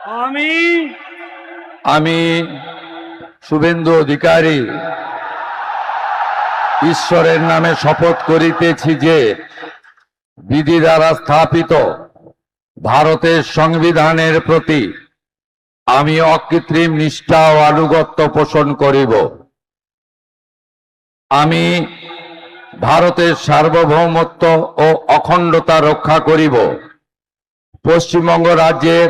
আমি আমি শুভেন্দু অধিকারী ঈশ্বরের নামে শপথ করিতেছি যে বিধি দ্বারা স্থাপিত ভারতের সংবিধানের প্রতি আমি অকৃত্রিম নিষ্ঠা ও আনুগত্য পোষণ করিব। আমি ভারতের সার্বভৌমত্ব ও অখণ্ডতা রক্ষা করিব। পশ্চিমবঙ্গ রাজ্যের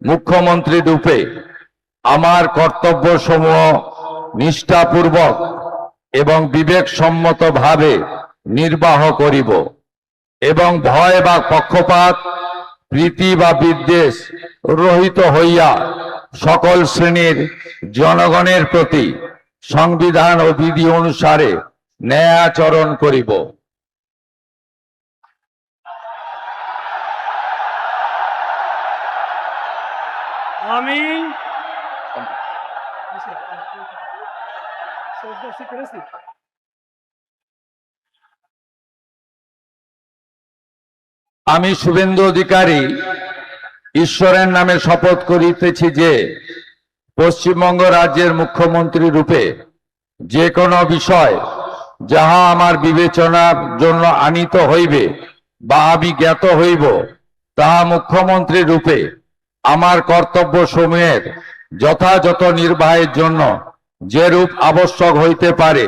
মুখ্যমন্ত্রী রূপে আমার কর্তব্যসমূহ নিষ্ঠাপূর্বক এবং বিবেকসম্মতভাবে নির্বাহ করিব এবং ভয় বা পক্ষপাত, প্রীতি বা বিদ্বেষ রহিত হইয়া সকল শ্রেণীর জনগণের প্রতি সংবিধান ও বিধি অনুসারে ন্যায় আচরণ করিব। আমি আমি শুভেন্দু অধিকারী ঈশ্বরের নামে শপথ করিতেছি যে পশ্চিমবঙ্গ রাজ্যের মুখ্যমন্ত্রী রূপে যে কোনো বিষয় যাহা আমার বিবেচনার জন্য আনিত হইবে বা আমি জ্ঞাত হইব, তাহা মুখ্যমন্ত্রী রূপে আমার কর্তব্য সমূহের যথাযথ নির্বাহের জন্য যেরূপ আবশ্যক হইতে পারে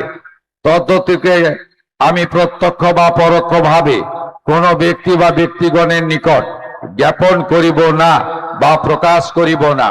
তদ্গতিকে আমি প্রত্যক্ষ বা পরোক্ষভাবে কোন ব্যক্তি বা ব্যক্তিগণের নিকট জ্ঞাপন করিব না বা প্রকাশ করিব না।